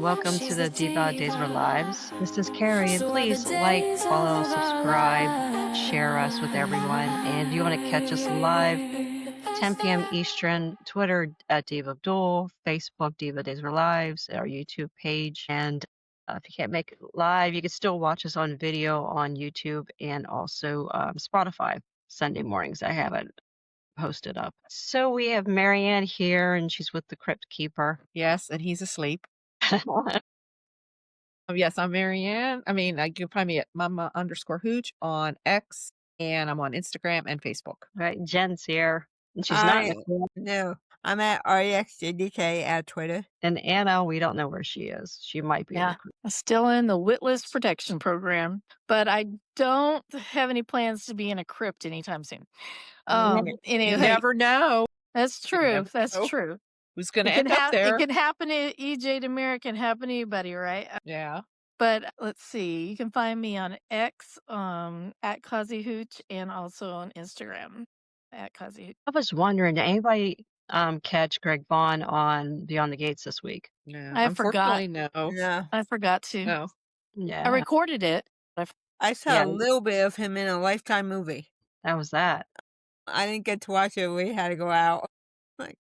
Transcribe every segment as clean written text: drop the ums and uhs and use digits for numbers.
Welcome to the Diva Days of Our Lives. This is Carrie, and please like, follow, subscribe, share us with everyone. And if you want to catch us live, 10 p.m. Eastern, Twitter at Diva of DOOL, Facebook Diva Days of Our Lives, our YouTube page. And if you can't make it live, you can still watch us on video on YouTube and also Spotify Sunday mornings. I have it posted up. So we have Marianne here, and she's with the Crypt Keeper. Yes, and he's asleep. Yes, I'm Marianne. I mean, you can find me at mama_hooch on X, and I'm on Instagram and Facebook. Right, Jen's here. And she's not. No, I'm at REXJDK at Twitter. And Anna, we don't know where she is. She might be. Yeah, still in the Witless Protection Program, but I don't have any plans to be in a crypt anytime soon. You Anyway, never know. that's true. That's know. true. Who's going to It can end up there? It can happen to EJ Demir. It can happen to anybody, right? Yeah. But let's see. You can find me on X, at Kazi Hooch, and also on Instagram at Kazi Hooch. I was wondering, did anybody catch Greg Vaughn on Beyond the Gates this week? No, I forgot. unfortunately, no. Yeah, I forgot to. No. Yeah. I recorded it. I saw Yeah. a little bit of him in a Lifetime movie. That was that. I didn't get to watch it. We had to go out. Like,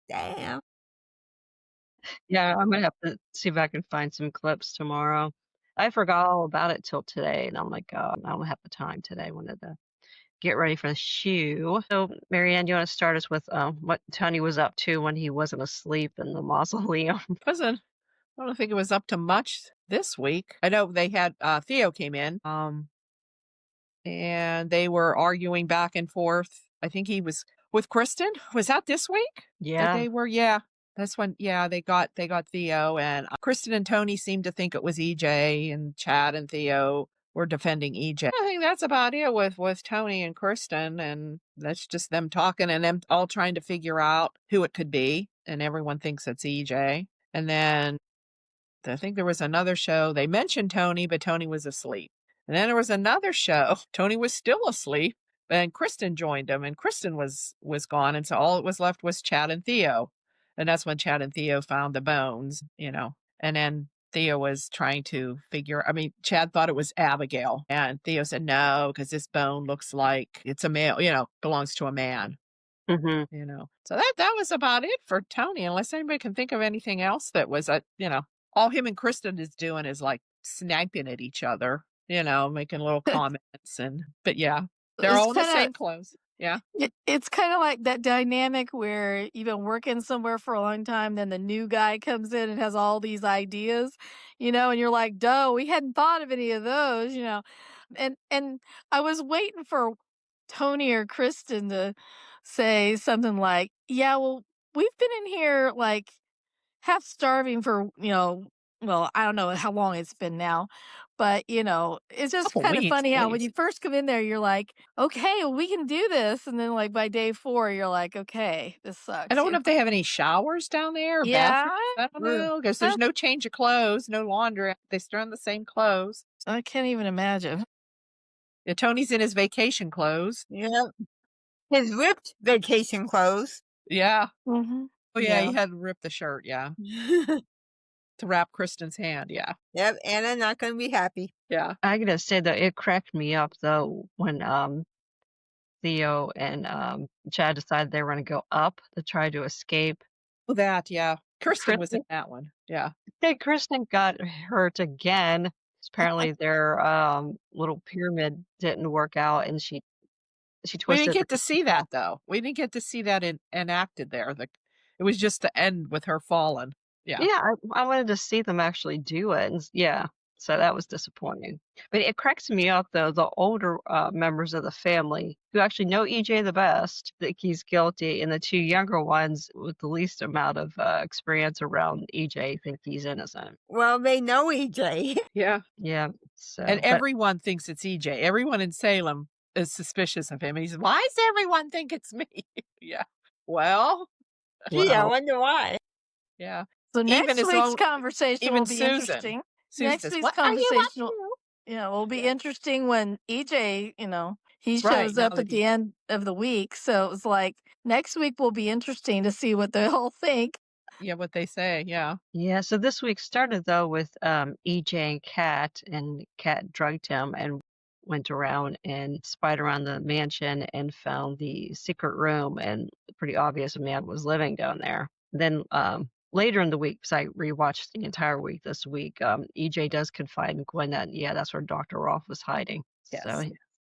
damn. Yeah, I'm going to have to see if I can find some clips tomorrow. I forgot all about it till today, and I'm like, I don't have the time today. I wanted to get ready for the shoe. So, Marianne, you want to start us with what Tony was up to when he wasn't asleep in the mausoleum? I don't think it was up to much this week. I know they had Theo came in, and they were arguing back and forth. I think he was with Kristen. Was that this week? Yeah. That they were. Yeah, that's when. Yeah, they got Theo, and Kristen and Tony seemed to think it was EJ, and Chad and Theo were defending EJ. I think that's about it with Tony and Kristen, and that's just them talking and them all trying to figure out who it could be, and everyone thinks it's EJ. And then I think there was another show. They mentioned Tony, but Tony was asleep. And then there was another show. Tony was still asleep, and Kristen joined him, and Kristen was gone. And so all it was left was Chad and Theo. And that's when Chad and Theo found the bones, And then Theo was trying to Chad thought it was Abigail. And Theo said, no, because this bone looks like it's a male, belongs to a man. Mm-hmm. So that was about it for Tony, unless anybody can think of anything else that was, all him and Kristen is doing is like sniping at each other, making little comments. But yeah, they're all in the same clothes. Yeah. It's kind of like that dynamic where you've been working somewhere for a long time, then the new guy comes in and has all these ideas, and you're like, duh, we hadn't thought of any of those, And I was waiting for Tony or Kristen to say something like, yeah, well, we've been in here like half starving for, well, I don't know how long it's been now, but it's just Couple kind of weeks, funny how when please. you first come in there, you're like, okay, well, we can do this. And then like by day 4, you're like, okay, this sucks. I don't know if they have any showers down there. Or Yeah. bathrooms. I don't know, because there's no change of clothes, no laundry. They still in the same clothes. I can't even imagine. Yeah, Tony's in his vacation clothes. Yep. His ripped vacation clothes. Yeah. Mm-hmm. Oh yeah, Yeah. he had to rip the shirt. Yeah, to wrap Kristen's hand. Yeah. Yep, Anna not going to be happy. Yeah. I gotta say that it cracked me up though when Theo and Chad decided they were gonna go up to try to escape. Oh, that. Yeah. Kristen was in Kristen? that one. Yeah. Then Kristen got hurt again. Apparently their little pyramid didn't work out, and she We twisted. didn't get to see that though. We didn't get to see that enacted there. It was just the end with her falling. Yeah. Yeah, I wanted to see them actually do it. And yeah, so that was disappointing. But it cracks me up, though, the older members of the family who actually know EJ the best think he's guilty, and the 2 younger ones with the least amount of experience around EJ think he's innocent. Well, they know EJ. Yeah. Yeah. So, And but- everyone thinks it's EJ. Everyone in Salem is suspicious of him. And he says, why does everyone think it's me? Yeah. Well, Gee, I Well- wonder why. yeah. So next Even his week's own- conversation even will be Susan. interesting. Susan Next says, week's "What are you up conversation to?" will be interesting when EJ, he Right, shows now up that at the end of the week. So it was like next week will be interesting to see what they all think. Yeah, what they say, yeah. Yeah, so this week started though with EJ and Kat, and Kat drugged him and went around and spied around the mansion and found the secret room, and pretty obvious a man was living down there. Then later in the week, because I rewatched the entire week this week, EJ does confide in Gwen that yeah, that's where Dr. Rolf was hiding. So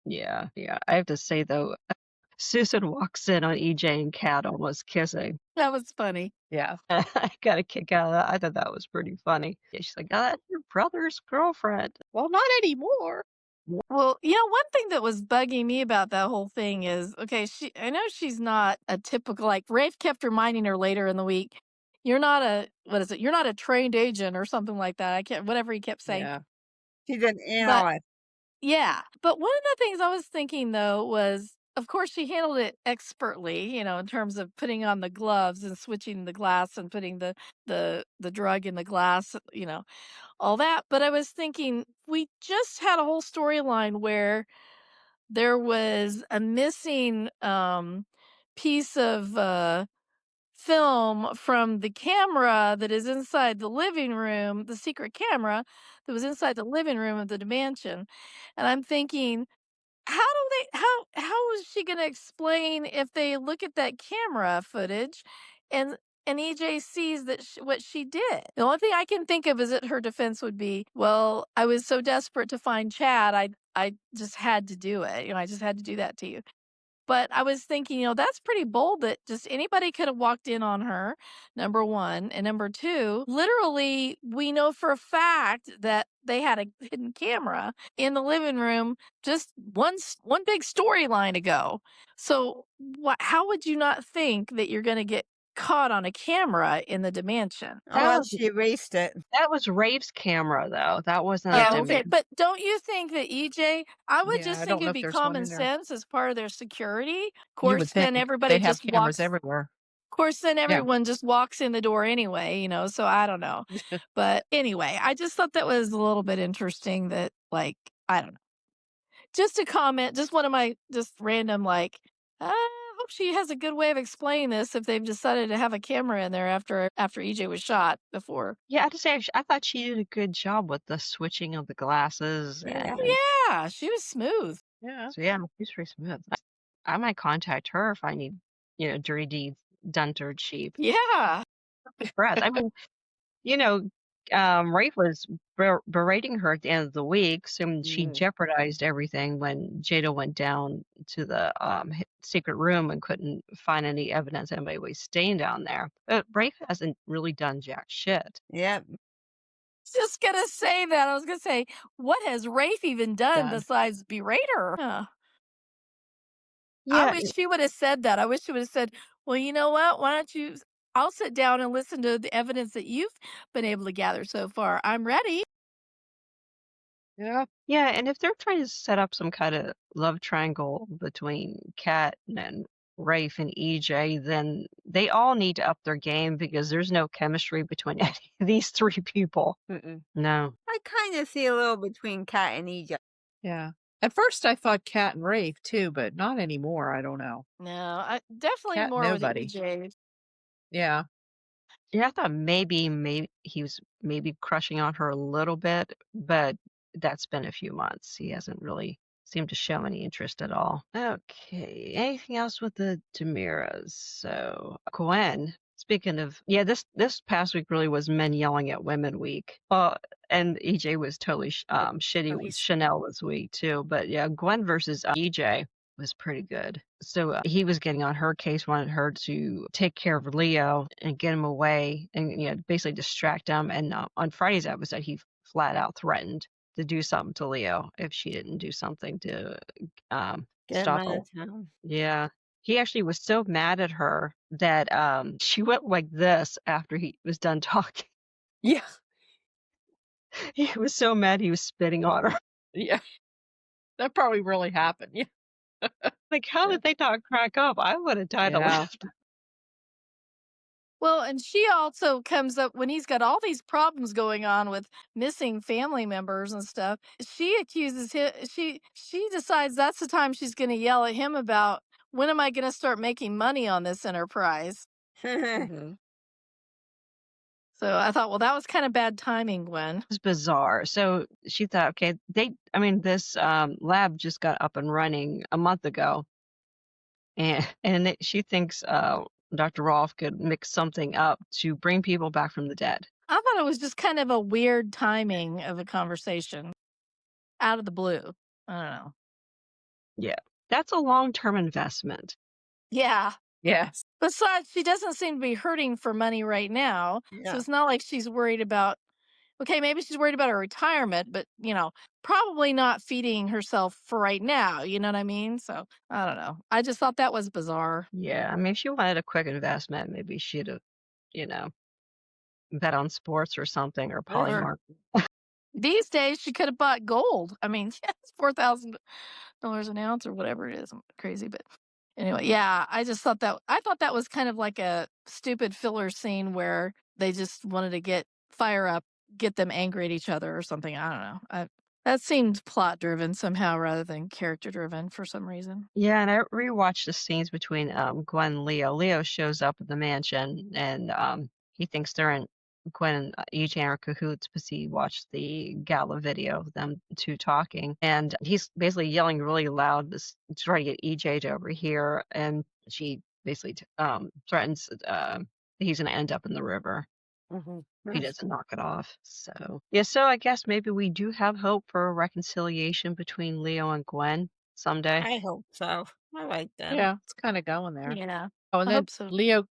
Yes. yeah. I have to say though, Susan walks in on EJ and Kat almost kissing. That was funny. Yeah. I got a kick out of that. I thought that was pretty funny. Yeah, she's like, "Oh, that's your brother's girlfriend." Well, not anymore. Well, one thing that was bugging me about that whole thing is, okay, I know she's not a typical, like Rafe kept reminding her later in the week, you're not a, what is it? You're not a trained agent or something like that. I can't, whatever he kept saying. Yeah. She's an But analyst. yeah, but one of the things I was thinking though was, of course, she handled it expertly, in terms of putting on the gloves and switching the glass and putting the drug in the glass, all that. But I was thinking, we just had a whole storyline where there was a missing piece of film from the camera that is inside the living room, the secret camera that was inside the living room of the mansion. And I'm thinking, how is she going to explain if they look at that camera footage and EJ sees that what she did? The only thing I can think of is that her defense would be, well, I was so desperate to find Chad, I just had to do it. I just had to do that to you. But I was thinking, that's pretty bold that just anybody could have walked in on her, number one. And number two, literally, we know for a fact that they had a hidden camera in the living room just one big storyline ago. So how would you not think that you're going to get caught on a camera in the dimension? Unless she erased it. That was Rafe's camera, though. That wasn't a Yeah, dimension. okay, but don't you think that EJ, I would Yeah, just I think don't know it'd if be there's one common in there. sense as part of their security. Of You course, would then think everybody they have just cameras walks. everywhere. Of course, then everyone just walks in the door anyway, so I don't know. But anyway, I just thought that was a little bit interesting that, like, I don't know. Just a comment, just one of my just random, like, I hope she has a good way of explaining this if they've decided to have a camera in there after EJ was shot before. Yeah, I have to say, I thought she did a good job with the switching of the glasses. Yeah. And Yeah, she was smooth. Yeah. so yeah, she's pretty smooth. I might contact her if I need, dirty deeds done to her cheap. Yeah. Impressed. I mean, you know, Rafe was berating her at the end of the week, so she jeopardized everything when Jada went down to the secret room and couldn't find any evidence anybody was staying down there. But Rafe hasn't really done jack shit. Yep. Just gonna say that. I was gonna say, what has Rafe even done Done. besides berate her? Huh. I Yeah, wish she would have said that. I wish she would have said, well, you know what? Why don't you? I'll sit down and listen to the evidence that you've been able to gather so far. I'm ready. Yeah. yeah, and if they're trying to set up some kind of love triangle between Kat and Rafe and EJ, then they all need to up their game because there's no chemistry between any of these three people. No. I kind of see a little between Kat and EJ. Yeah. At first, I thought Kat and Rafe too, but not anymore. I don't know. No, I definitely Cat more with nobody. EJ. Yeah. Yeah, I thought maybe he was maybe crushing on her a little bit, but that's been a few months. He hasn't really seemed to show any interest at all. Okay, anything else with the Demiras? So Gwen, speaking of, yeah, this past week really was men yelling at women week. And EJ was totally shitty. he's- Chanel was weak too, but yeah, Gwen versus EJ was pretty good. So he was getting on her case, wanted her to take care of Leo and get him away and basically distract him. And on Friday's episode, he flat out threatened to do something to Leo if she didn't do something to Get stop him her. out of town. Yeah. He actually was so mad at her that she went like this after he was done talking. Yeah. He was so mad he was spitting on her. Yeah. That probably really happened. Yeah. Like, how did they not crack up? I would have died of Yeah. laughter. Well, and she also comes up when he's got all these problems going on with missing family members and stuff. She accuses him. She decides that's the time she's going to yell at him about, when am I going to start making money on this enterprise? Mhm. So I thought, well, that was kind of bad timing, Gwen. It was bizarre. So she thought, okay, this lab just got up and running a month ago, and she thinks Dr. Rolf could mix something up to bring people back from the dead. I thought it was just kind of a weird timing of a conversation out of the blue. I don't know. Yeah, that's a long-term investment. Yeah. Yes. Besides, she doesn't seem to be hurting for money right now. So Yeah. it's not like she's worried about, okay, maybe she's worried about her retirement, but, probably not feeding herself for right now. You know what I mean? So I don't know. I just thought that was bizarre. Yeah, I mean, if she wanted a quick investment, maybe she'd have, you know, bet on sports or something, or Or- Polymark. These days, she could have bought gold. I mean, it's $4,000 an ounce or whatever it is. I'm crazy, but anyway, yeah, I thought that was kind of like a stupid filler scene where they just wanted to get them angry at each other or something. I don't know. That seemed plot driven somehow rather than character driven for some reason. Yeah, and I rewatched the scenes between Gwen and Leo. Leo shows up at the mansion, and he thinks Gwen and EJ are cahoots because he watched the gala video of them two talking, and he's basically yelling really loud to try to get EJ to overhear, and she basically threatens he's going to end up in the river. Mhm. He doesn't knock it off. So yeah, so I guess maybe we do have hope for a reconciliation between Leo and Gwen someday. I hope so. I like them. Yeah, it's kind of going there. Yeah. Oh, and I then hope so. Leo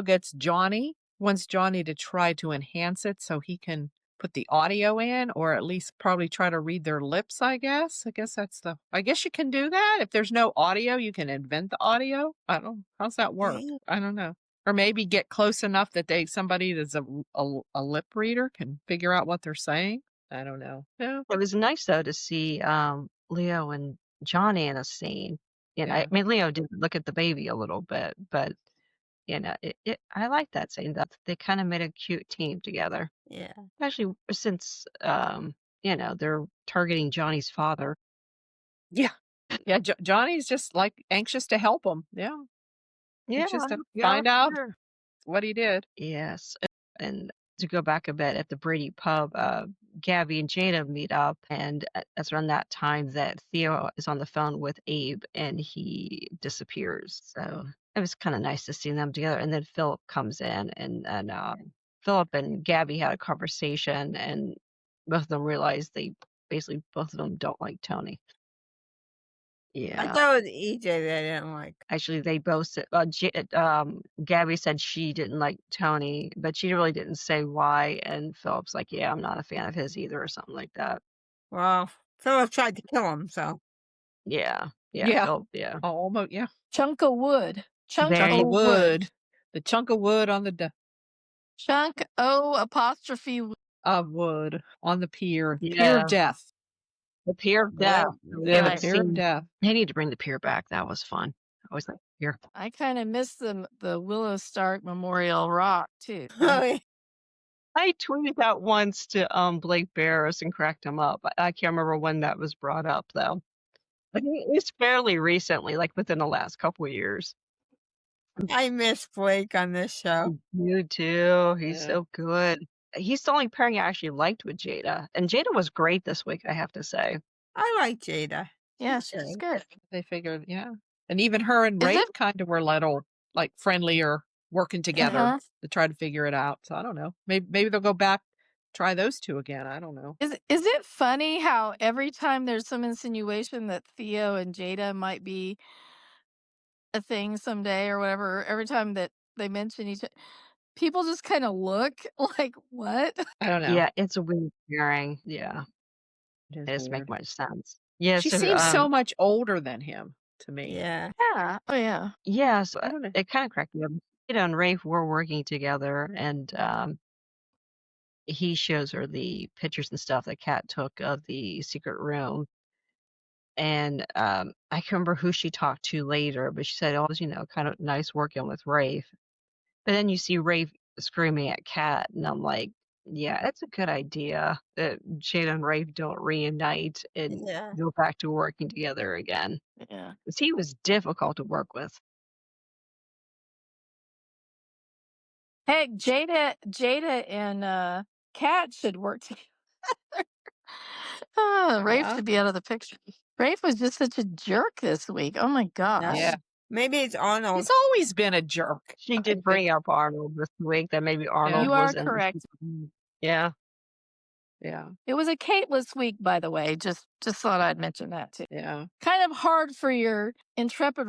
gets Johnny, wants Johnny to try to enhance it so he can put the audio in, or at least probably try to read their lips, I guess. I guess you can do that. If there's no audio, you can invent the audio. I don't, how's that work? Yeah. I don't know. Or maybe get close enough that somebody that's a lip reader can figure out what they're saying. I don't know. Yeah. It was nice though to see Leo and Johnny in a scene. I Yeah. mean Leo did look at the baby a little bit, but I like that scene that they kind of made a cute team together. Yeah. Especially since they're targeting Johnny's father. Yeah. Yeah. Johnny's just like anxious to help him. Yeah. Yeah, Anxious to yeah, find out sure. what he did. Yes. And to go back a bit at the Brady pub, Gabi and Jada meet up, and that's around that time that Theo is on the phone with Abe and he disappears. So it was kind of nice to see them together. And then Philip comes in, and Philip and Gabi had a conversation, and both of them realized both of them don't like Tony. I Yeah. thought it was EJ that I didn't like. Actually, they both said, Gabi said she didn't like Tony, but she really didn't say why. And Philip's like, yeah, I'm not a fan of his either, or something like that. Well, Philip tried to kill him, so. Yeah. Yeah. Philip, yeah. Oh, almost, yeah. Chunk of wood. There Chunk you- of wood. The chunk of wood on the Chunk O' of wood on the pier. Pier Yeah. of death. The Pier of Death. We Yeah, haven't the pier of seen. death. They need to bring the pier back. That was fun. I always like pier. I kind of miss the Willow Stark Memorial Rock too. Oh, yeah. I tweeted that once to Blake Barris and cracked him up. I can't remember when that was brought up though. I think it was fairly recently, like within the last couple of years. I miss Blake on this show. You too. He's Yeah. so good. He's the only pairing I actually liked with Jada. And Jada was great this week, I have to say. I like Jada. Yeah, she's good. They figured, yeah. And even her and Is Rafe it- kind of were little, like, friendlier, working together Uh-huh. to try to figure it out. So I don't know. Maybe they'll go back, try those two again. I don't know. Is it funny how every time there's some insinuation that Theo and Jada might be a thing someday or whatever, every time that they mention each other, people just kind of look like, what? I don't know. Yeah, it's a weird pairing. Yeah, It it is doesn't make weird. much sense. Yeah, She so, seems so much older than him to me. Yeah. Yeah. Oh, yeah. yeah, so I don't know. it kind of cracked me up. Jada and Rafe were working together, and he shows her the pictures and stuff that Kat took of the secret room. And I can't remember who she talked to later, but she said, oh, it was, kind of nice working with Rafe. But then you see Rafe screaming at Kat, and I'm like, yeah, that's a good idea that Jada and Rafe don't reunite and Yeah. go back to working together again. Yeah. Because he was difficult to work with. Hey, Jada and Kat should work together. Rafe Yeah. should be out of the picture. Rafe was just such a jerk this week. Oh my gosh. Yeah. Maybe it's Arnold. He's always been a jerk. She did bring up Arnold this week, that maybe Arnold You was are in. correct. Yeah. Yeah. It was a Kateless week, by the way. Just thought I'd mention that too. Yeah. Kind of hard for your intrepid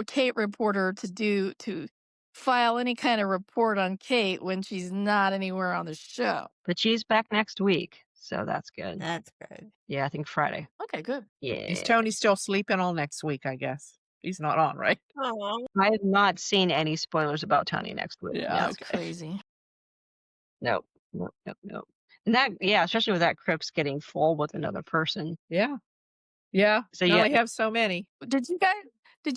Kate reporter to file any kind of report on Kate when she's not anywhere on the show. But she's back next week, so that's good. That's good. Yeah, I think Friday. Okay, good. Yeah. Is Tony still sleeping all next week, I guess? He's not on, right? Oh, I have not seen any spoilers about Tony next week. Yeah. That's okay. crazy. Nope. And that, yeah, especially with that crypt's getting full with another person. Yeah. Yeah. So You yeah, only have so many. Did you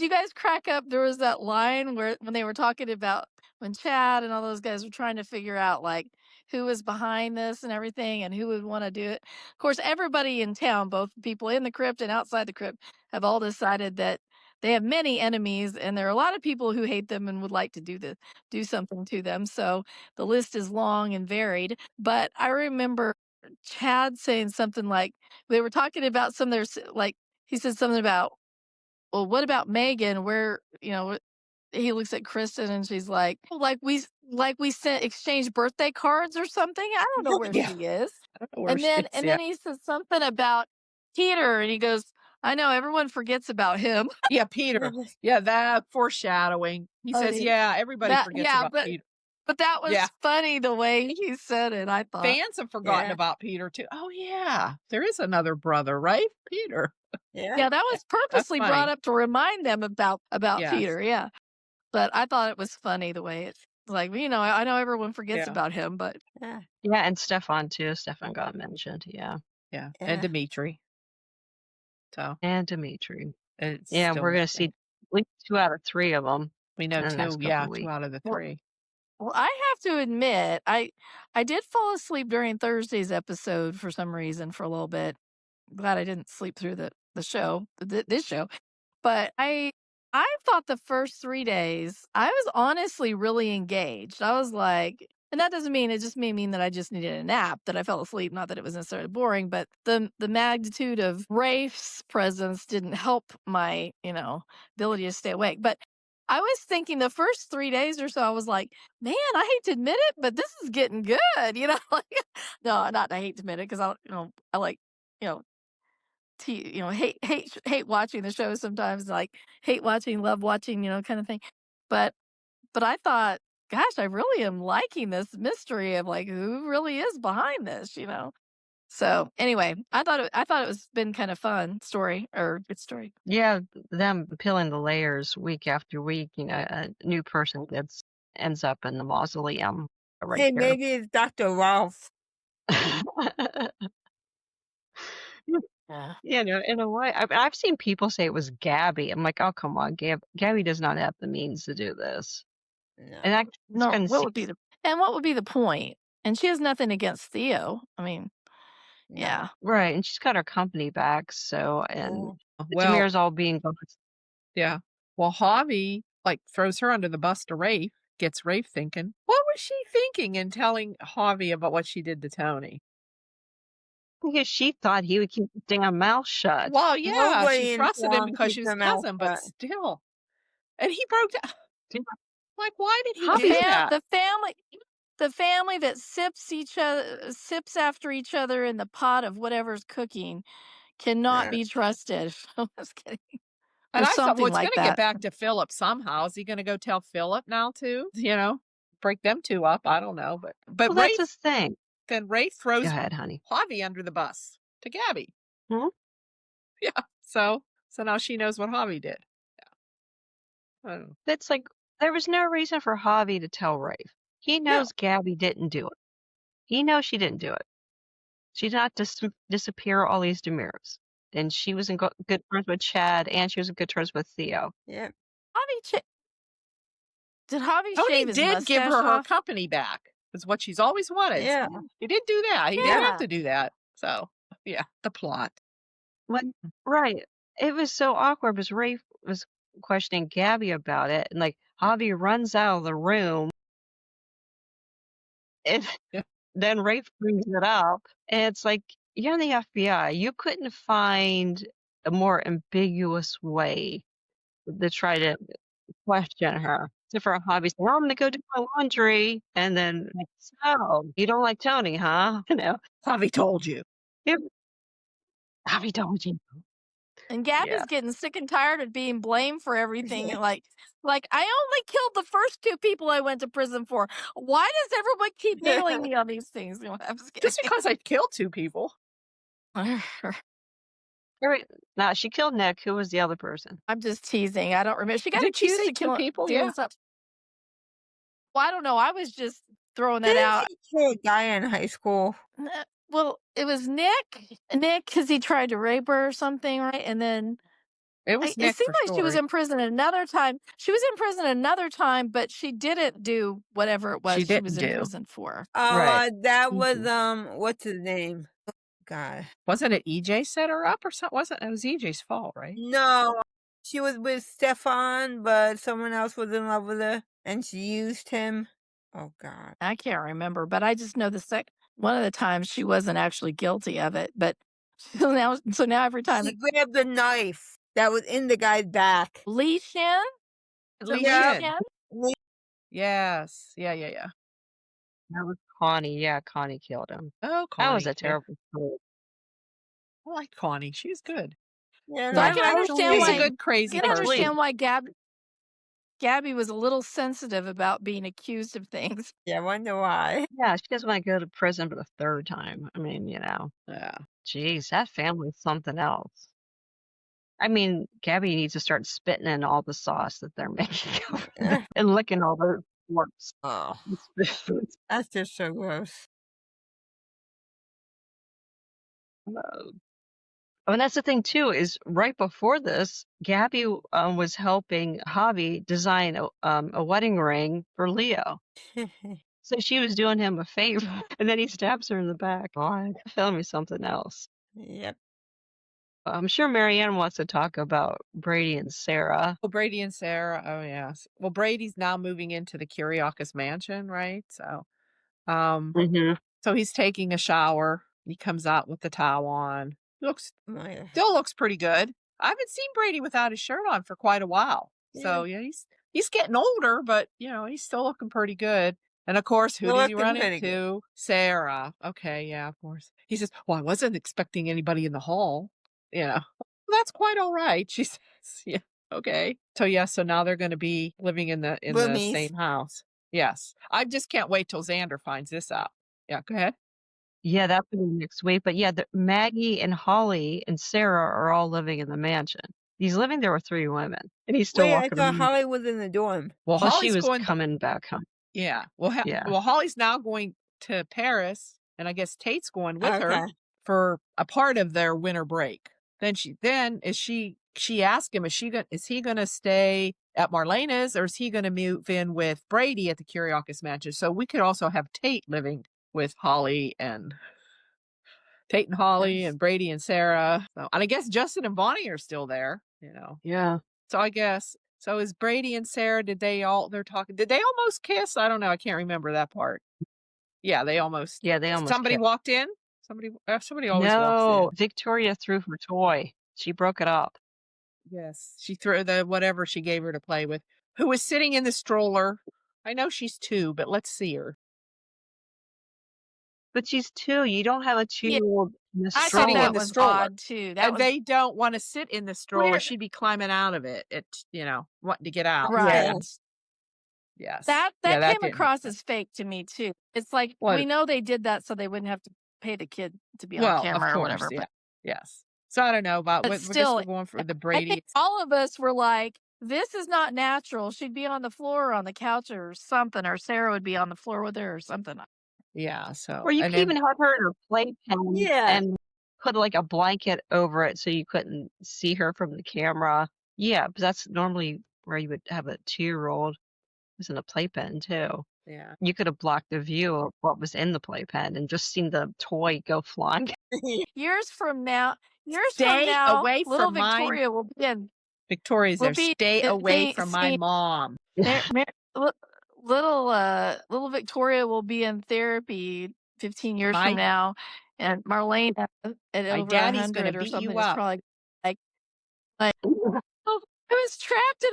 guys crack up? There was that line where when they were talking about when Chad and all those guys were trying to figure out like who was behind this and everything and who would want to do it. Of course, everybody in town, both people in the crypt and outside the crypt, have all decided that they have many enemies and there are a lot of people who hate them and would like to do something to them. So the list is long and varied. But I remember Chad saying something like they were talking about some of their like he said something about, well, what about Megan? Where, he looks at Kristen and she's like, "Well, like we sent exchanged birthday cards or something. I don't know where Yeah. she is." I don't know where And she then is, and yeah. then he says something about Peter and he goes, "I know everyone forgets about him." Yeah, Peter. Yeah, that foreshadowing. He Oh, says, he- yeah, everybody that- forgets yeah, about but- Peter. But that was Yeah. funny the way he said it, I thought. Fans have forgotten Yeah. about Peter too. Oh yeah, there is another brother, right? Peter. Yeah, that was purposely funny. brought up to remind them about Yes. Peter, yeah. But I thought it was funny the way it's like, I know everyone forgets Yeah. about him, but Yeah. yeah, and Stefan too. Stefan got mentioned. Yeah, Yeah. Yeah. And Dimitri. So and Dimitri. it's Yeah, still we're gonna missing. see at least 2 out of 3 of them. We know in the next two. couple Yeah, weeks. 2 out of the Well, 3. well, I have to admit, I did fall asleep during Thursday's episode for some reason for a little bit. Glad I didn't sleep through the show, this show. But I thought the first 3 days, I was honestly really engaged. I was like, and that doesn't mean, it just may mean that I just needed a nap, that I fell asleep, not that it was necessarily boring, but the magnitude of Rafe's presence didn't help my, ability to stay awake. But I was thinking the first 3 days or so, I was like, man, I hate to admit it, but this is getting good, like, no, not I hate to admit it because I like, hate watching the show sometimes, like hate watching, love watching, kind of thing. But I thought, gosh, I really am liking this mystery of like who really is behind this, So anyway, I thought it was been kind of fun good story. Yeah, them peeling the layers week after week. A new person ends up in the mausoleum right Hey, there. maybe it's Dr. Ralph. Yeah. Yeah, no, in a way. I've seen people say it was Gabi. I'm like, oh, come on, Gabi does not have the means to do this. No. And I No, can what see, would be the point? And she has nothing against Theo. I mean, No. yeah. right, and she's got her company back, so, and Oh, Well, Jameer's all being gone. yeah. Well, Javi throws her under the bus to Rafe, gets Rafe thinking. What was she thinking in telling Javi about what she did to Tony? Because she thought he would keep his damn mouth shut. Well, yeah, Nobody she in trusted him town because keeps she was their mouth cousin, but shut. still. And he broke down. Yeah. Like, why did he Javi- do that? The family that sips after each other in the pot of whatever's cooking cannot Yeah. be trusted. I was kidding. And Or I thought, well, something it's like going to get that. back to Philip somehow. Is he going to go tell Philip now too? Break them two up. I don't know, but Well, Rafe, that's the thing. then Rafe Go throws ahead, honey. Javi under the bus to Gabi. Hmm? Yeah. So now she knows what Javi did. Yeah. I don't know. That's like, there was no reason for Javi to tell Rafe. He knows Gabi didn't do it. He knows she didn't do it. She did not disappear all these DiMausoleums. And she was in good terms with Chad, and she was in good terms with Theo. Yeah. Did Javi Tony shave his did give mustache her her off? company back. Is what she's always wanted. Yeah. He did do that. He didn't Yeah. have to do that. So yeah, the plot. What? Right. It was so awkward because Rafe was questioning Gabi about it, and like Javi runs out of the room. And then Rafe brings it up, and it's like, you're in the FBI. You couldn't find a more ambiguous way to try to question her. Except for Javi saying, "Oh, I'm gonna go do my laundry," and then, like, so you don't like Tony, huh? You know, Javi told you. Yep. Javi told you. And Gabby's Yeah. getting sick and tired of being blamed for everything. Like I only killed the first 2 people I went to prison for. Why does everyone keep nailing me on these things? You know, I'm just Just kidding. because I killed 2 people. No, she killed Nick. Who was the other person? I'm just teasing. I don't remember. She got Did she accused say of 2 killing people? doing Yeah. something. Well, I don't know. I was just throwing that Didn't out. she kill a guy in high school? Well, it was Nick because he tried to rape her or something, right? And then It was it Nick seemed for like she was sure. in prison another time. She was in prison another time, but she didn't do whatever it was She she was didn't in do. prison for. Oh, Right. that was what's his name? Oh, God. Wasn't it EJ set her up or something? It was EJ's fault, right? No, she was with Stefan, but someone else was in love with her, and she used him. Oh, God. I can't remember, but I just know one of the times she wasn't actually guilty of it, but so now every time She grabbed the knife that was in the guy's back. Lee Shin? Lee Yeah. Shin. Yes. Yeah. That was Connie. Yeah, Connie killed him. Oh, Connie. That was a yeah. terrible story. I like Connie. She's good. Yeah, So I I can like understand She's why a good crazy I can person. understand why Gabby was a little sensitive about being accused of things. Yeah, I wonder why. Yeah, she doesn't want to go to prison for the 3rd time. I mean, Yeah. geez, that family's something else. I mean, Gabby needs to start spitting in all the sauce that they're making and licking all the forks. Oh, that's just so gross. And that's the thing too, is right before this, Gabby was helping Javi design a wedding ring for Leo. So she was doing him a favor, and then he stabs her in the back. God, tell me something else. Yep. I'm sure Marianne wants to talk about Brady and Sarah. Oh, Brady and Sarah. Oh, yes. Well, Brady's now moving into the Kiriakis mansion, right? So, so he's taking a shower. He comes out with the towel on. Still looks pretty good. I haven't seen Brady without his shirt on for quite a while. So yeah, he's getting older, but he's still looking pretty good. And of course, who did he run into? Sarah. Okay, yeah, of course. He says, "Well, I wasn't expecting anybody in the hall." Well, that's quite all right. She says, "Yeah, okay." So yeah, so now they're going to be living in the same house. Yes, I just can't wait till Xander finds this out. Yeah, go ahead. Yeah, that's gonna be next week. But yeah, Maggie and Holly and Sarah are all living in the mansion. He's living there with 3 women, and he's still walking I thought around. Holly was in the dorm. Well, Well, she Holly's was coming back home. Yeah. Well, Holly's now going to Paris, and I guess Tate's going with her for a part of their winter break. Then she asked him, is he gonna stay at Marlena's, or is he gonna move in with Brady at the Kiriakis mansion? So we could also have Tate living with Holly and Brady and Sarah. So, and I guess Justin and Bonnie are still there. Yeah. So I guess. So is Brady and Sarah, did they almost kiss? I don't know. I can't remember that part. Yeah, they almost. Yeah, they almost Somebody kissed. walked in? Somebody always walks No, in. Victoria threw her toy. She broke it up. Yes. She threw the whatever she gave her to play with. Who was sitting in the stroller. I know she's 2, but let's see her. But she's 2. You don't have a 2-year-old in the I stroller. thought that was odd too. They don't want to sit in the stroller. She'd be climbing out of it. Wanting to get out. Right. Yes. That came across as fake to me too. It's like we know they did that so they wouldn't have to pay the kid to be on camera or whatever. Yeah. Yes. So I don't know about but still, we're going for the Brady. I think all of us were like, this is not natural. She'd be on the floor or on the couch or something, or Sarah would be on the floor with her or something. Yeah. So or you could even have her in her playpen and put like a blanket over it so you couldn't see her from the camera. Yeah, but that's normally where you would have a 2-year-old who's in a playpen too. Yeah. You could have blocked the view of what was in the playpen and just seen the toy go flying. Years from now, away little from Victoria will be in. Victoria's there. Stay away from my mom. little Victoria will be in therapy 15 years from My now, and Marlene at my over daddy's gonna 100 or beat something you is up. probably like, "Oh, I was trapped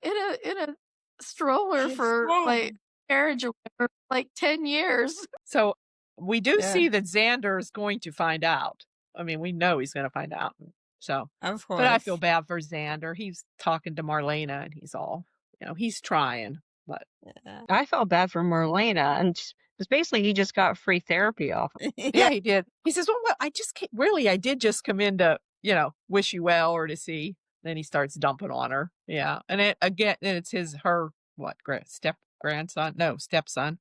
in a stroller for, like, marriage or whatever, like 10 years." So we do Yeah. see that Xander is going to find out. I mean, we know he's going to find out. So, Of but I course. feel bad for Xander. He's talking to Marlena and he's all, he's trying, but Yeah. I felt bad for Marlena, and because basically he just got free therapy off. yeah, he did. He says, well, I just can't, really, I did just come in to, wish you well or to see. Then he starts dumping on her. Yeah. And it's her, stepson,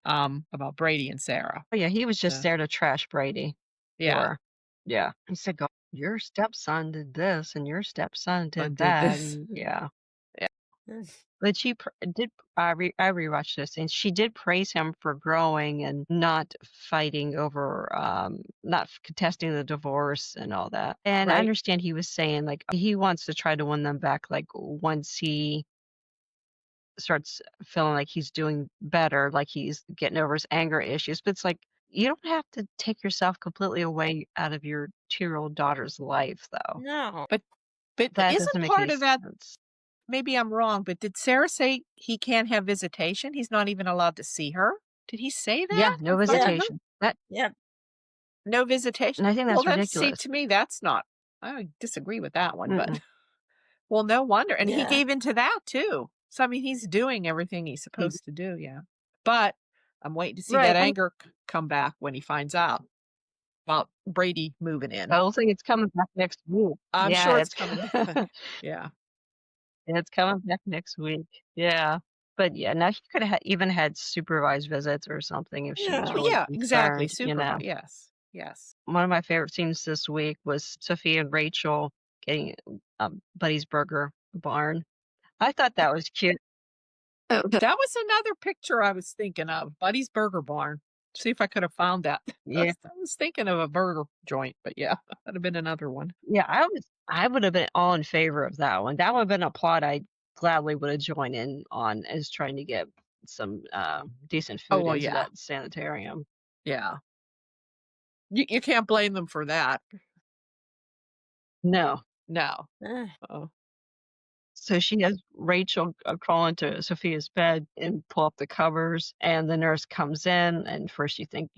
about Brady and Sarah. Oh, yeah, he was just Yeah. there to trash Brady. Yeah. Or, yeah. He said, "God, your stepson did this and your stepson Son did did that." this. And, yeah. Mm. But she did, I rewatched this, and she did praise him for growing and not fighting over, not contesting the divorce and all that. And I Right. understand he was saying, like, he wants to try to win them back, like, once he starts feeling like he's doing better, like he's getting over his anger issues. But it's like, you don't have to take yourself completely away out of your 2-year-old daughter's life, though. No. But That isn't doesn't make part any of that, sense. maybe I'm wrong, but did Sarah say he can't have visitation? He's not even allowed to see her? Did he say that? Yeah, no I thought he- visitation. That, Yep. No visitation. and I think Well, that's then, see, ridiculous. to me, that's not, I disagree with that one, but Mm-mm. well, no wonder. And he Yeah. gave into that too. So, I mean, he's doing everything he's supposed to do. Yeah. But I'm waiting to see Right. that anger come back when he finds out about Brady moving in. I don't think it's coming back next week. I'm Yeah, sure it's coming back. Yeah. it's coming back next week. Yeah. But yeah, now he could have even had supervised visits or something if she was Yeah. Well, really yeah, exactly. concerned, you know. Yes. Yes. One of my favorite scenes this week was Sophia and Rachel getting Buddy's Burger Barn. I thought that was cute. Oh, That was another picture I was thinking of. Buddy's Burger Barn. See if I could have found that. Yeah. I was thinking of a burger joint, but yeah, that'd have been another one. Yeah, I would have been all in favor of that one. That would have been a plot I gladly would have joined in on, as trying to get some decent Oh, food well, into yeah. that sanitarium. Yeah. You can't blame them for that. No. No. Eh. Oh. So she has Rachel crawl into Sophia's bed and pull up the covers, and the nurse comes in, and first you think,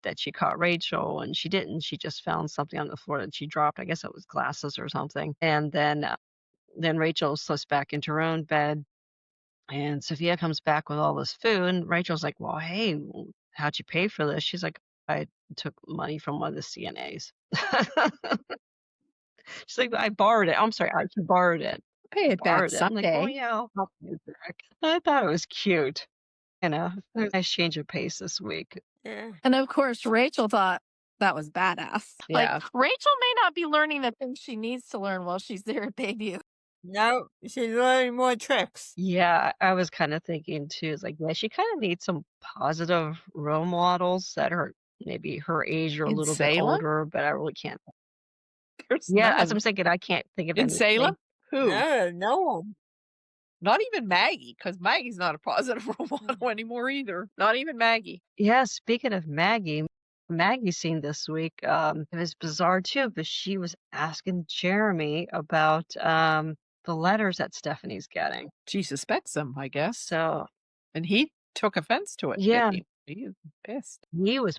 that she caught Rachel, and she didn't. She just found something on the floor that she dropped. I guess it was glasses or something. And then Rachel slips back into her own bed, and Sophia comes back with all this food, and Rachel's like, "Well, hey, how'd you pay for this?" She's like, "I took money from one of the CNAs." She's like, "I borrowed it. I'm sorry, I borrowed it." Pay it back Borrowed it. I'm like, "Oh, someday. yeah, I'll help you back." I thought it was cute. Nice change of pace this week. Yeah. And of course, Rachel thought that was badass. Yeah. Like, Rachel may not be learning the things she needs to learn while she's there at Bayview. No, she's learning more tricks. Yeah, I was kind of thinking too. It's like, yeah, she kind of needs some positive role models that are maybe her age or a In little bit Salem? older, but I really can't. There's Yeah, none as of I'm thinking, I can't think of in anything. Salem? Who? No one. Not even Maggie, because Maggie's not a positive role model anymore either. Not even Maggie. Yeah, speaking of Maggie scene this week, it was bizarre too, but she was asking Jeremy about the letters that Stephanie's getting. She suspects him, I guess. So And he took offense to it. yeah, Didn't he? He was pissed. he was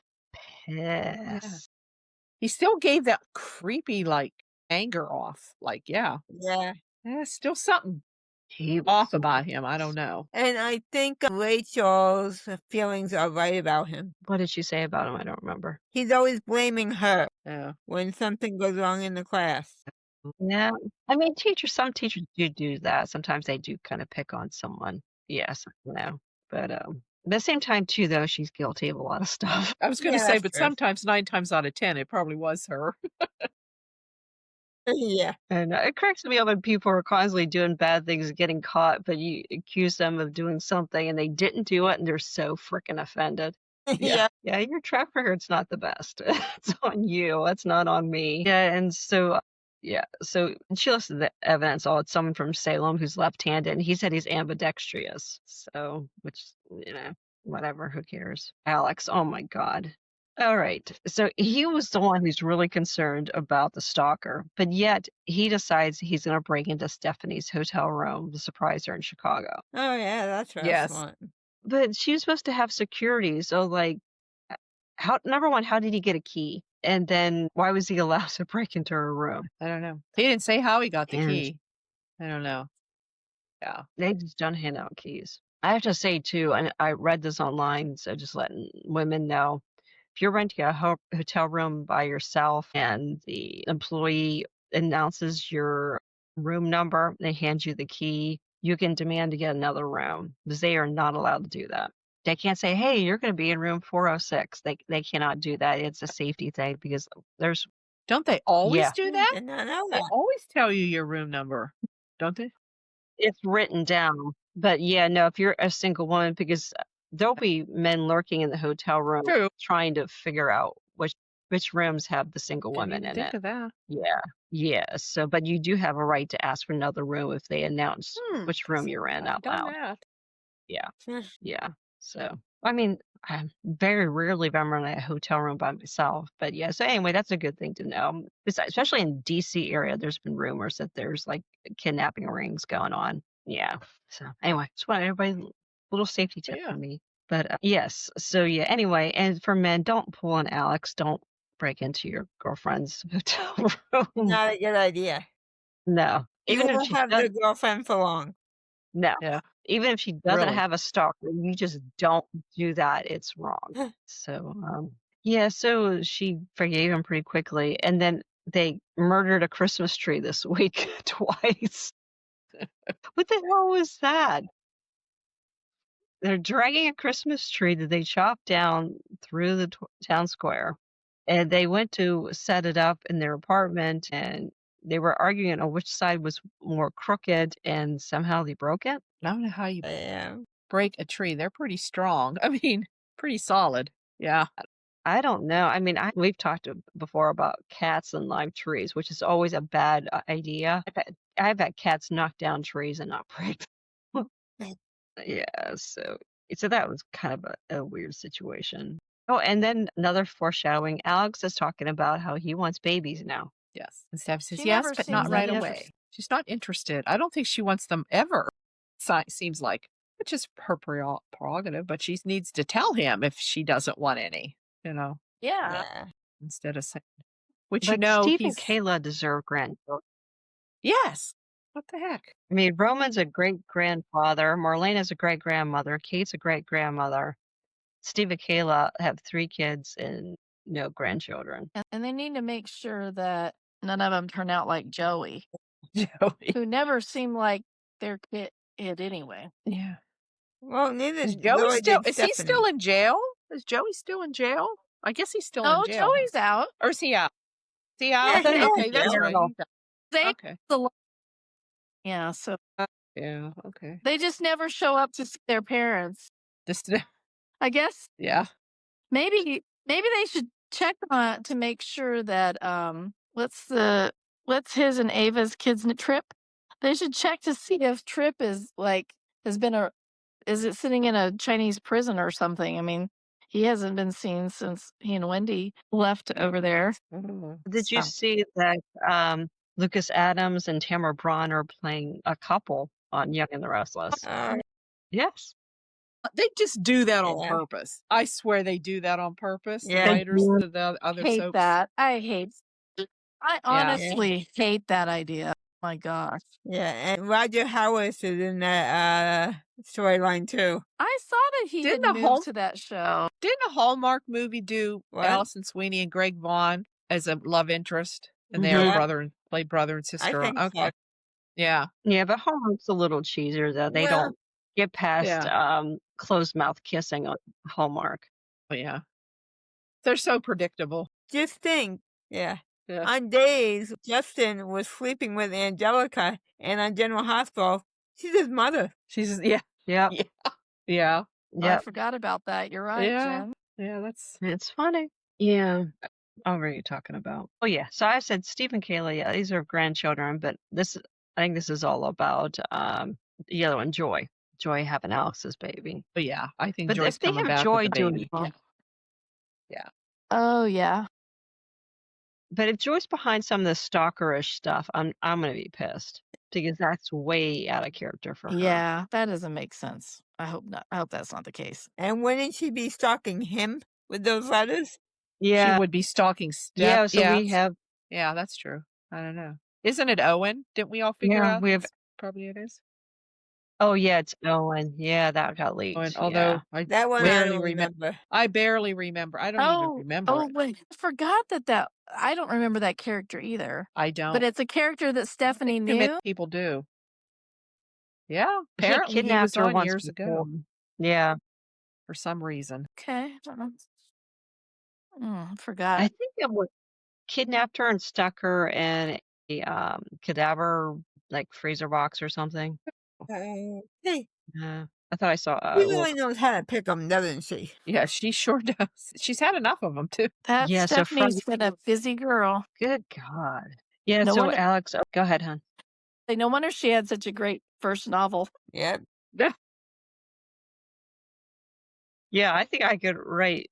Yeah. pissed. He still gave that creepy, anger off. Yeah. Still something He was off about him. I don't know. And I think Rachel's feelings are right about him. What did she say about him? I don't remember. He's always blaming her Yeah. when something goes wrong in the class. Yeah, I mean, some teachers do that. Sometimes they do kind of pick on someone. Yes, but at the same time too, though, she's guilty of a lot of stuff. I was going to Yeah, say, that's but true. sometimes 9 times out of 10, it probably was her. Yeah. And it cracks me up when people are constantly doing bad things, getting caught, but you accuse them of doing something and they didn't do it, and they're so freaking offended. Yeah. Yeah, your track record's not the best. It's on you. It's not on me. Yeah, and so Yeah. So she listed the evidence. Oh, it's someone from Salem who's left-handed, and he said he's ambidextrous. So, which, whatever, who cares? Alex, oh my God. All right. So he was the one who's really concerned about the stalker, but yet he decides he's going to break into Stephanie's hotel room to surprise her in Chicago. Oh, yeah, that's real Yes. smart. But she was supposed to have security. So, like, number one, how did he get a key? And then why was he allowed to break into her room? I don't know. He didn't say how he got the And key. I don't know. Yeah. they just don't hand out keys. I have to say, too, and I read this online, so just letting women know, if you're renting a hotel room by yourself and the employee announces your room number, they hand you the key, you can demand to get another room because they are not allowed to do that. They can't say, hey, you're going to be in room 406. They cannot do that. It's a safety thing because there's, Don't they always yeah, do that? Did not know They that. always tell you your room number, don't they? it's written down. But yeah, no, if you're a single woman, because there'll be men lurking in the hotel room True. trying to figure out which rooms have the single Didn't woman even in think it. of that. Yeah. Yeah. So, but you do have a right to ask for another room if they announce which room you're in out Done loud. that. Yeah. Hmm. Yeah. So, I mean, I very rarely if I'm in a hotel room by myself. But yeah, so anyway, that's a good thing to know. Especially in DC area, there's been rumors that there's like kidnapping rings going on. Yeah. So anyway, just want everybody little safety tip Yeah. for me. But yes, so yeah. Anyway, and for men, don't pull an Alex. Don't break into your girlfriend's hotel room. Not a good idea. No, You even if won't she have does, the girlfriend for long. no, Yeah. even if she doesn't Really. have a stalker, you just don't do that. It's wrong. So, yeah, so she forgave him pretty quickly, and then they murdered a Christmas tree this week twice. What the hell was that? They're dragging a Christmas tree that they chopped down through the town square, and they went to set it up in their apartment, and they were arguing on which side was more crooked, and somehow they broke it. I don't know how you Yeah. break a tree. They're pretty strong. I mean, pretty solid. Yeah. I don't know. I mean, we've talked before about cats and live trees, which is always a bad idea. I've had cats knock down trees and not break them. Yeah, so that was kind of a weird situation. Oh, and then another foreshadowing. Alex is talking about how he wants babies now. Yes. And Steph says, She yes, never but not seems right Yep. away. interested. She's not interested. I don't think she wants them ever. Seems like, which is her prerogative, but she needs to tell him if she doesn't want any, Yeah. Yeah. instead of saying, which But Steve and he's, Kayla deserve grandchildren. yes. What the heck? I mean, Roman's a great grandfather. Marlena's a great grandmother. Kate's a great grandmother. Steve and Kayla have 3 kids and no grandchildren. And they need to make sure that none of them turn out like Joey, Joey. who never seemed like their kid anyway. Yeah. Well, neither Is Joey Zoe still, did is he Stephanie. still in jail? Is Joey still in jail? I guess he's still Oh, in jail. Joey's out. Or is he out? Is he Yeah, out? he's in Okay, that's jail. right. He's out. They Okay. yeah, so Yeah, okay. they just never show up to see their parents. This, I guess yeah. maybe they should check on to make sure that what's his and Ava's kids trip. They should check to see if Trip is is it sitting in a Chinese prison or something. I mean, he hasn't been seen since he and Wendy left over there. Did you So- see that Lucas Adams and Tamara Braun are playing a couple on Young and the Restless? Yes. They just do that on Yeah. purpose. I swear they do that on purpose. Yeah. The writers, the other hate soaps. that. I honestly hate that idea. Oh my gosh. Yeah, and Roger Howard is in that storyline too. I saw that he Didn't had the moved to that show. Didn't a Hallmark movie do What? Allison Sweeney and Greg Vaughn as a love interest? And they are Mhm. played brother and sister. think so. Okay. Yeah. Yeah, but Hallmark's a little cheesier though. They Well- don't get past closed mouth kissing on Hallmark. Oh, yeah. They're so predictable. Just think, yeah. Yeah. On days Justin was sleeping with Angelica and on General Hospital, she's his mother. She's, yeah. Yep. Yeah. I Yep. forgot about that. You're right, Yeah. Jen. Yeah, that's It's funny. Yeah. what were you talking about? Oh yeah, so I said Steve and Kayla. Yeah, these are grandchildren, but I think this is all about the other one, Joy. Joy having Alex's baby. But yeah, I think But Joy's if they coming have back with Joy the doing baby. well, Yeah. Oh, yeah. but if Joy's behind some of the stalkerish stuff, I'm gonna be pissed because that's way out of character for her. Yeah, that doesn't make sense. I hope not. I hope that's not the case. And wouldn't she be stalking him with those letters? She Yeah, would be stalking yeah. Steph. So we have Yeah, that's true. I don't know. Isn't it Owen? Didn't we all figure yeah out we have. that's probably it is? Oh yeah, it's Owen. Yeah, that got leaked. Owen, Yeah. although I That one I barely don't remember. remember. I barely remember. I don't even remember Oh, it. wait. I forgot that I don't remember that character either. I don't. But it's a character that Stephanie Too many knew. people do. Yeah, He had apparently he kidnapped was her on once years before. ago Yeah, for some reason. Okay. I don't know. I I forgot. think it was kidnapped her and stuck her in a cadaver like freezer box or something. Hey, I thought I saw she a little. really knows how to pick them, doesn't she? Yeah, she sure does. She's had enough of them too. That Yeah, so from Stephanie's been a busy girl. good God. Yeah, No so wonder, Alex, go ahead, hon. no wonder she had such a great first novel. Yep. Yeah, I think I could write.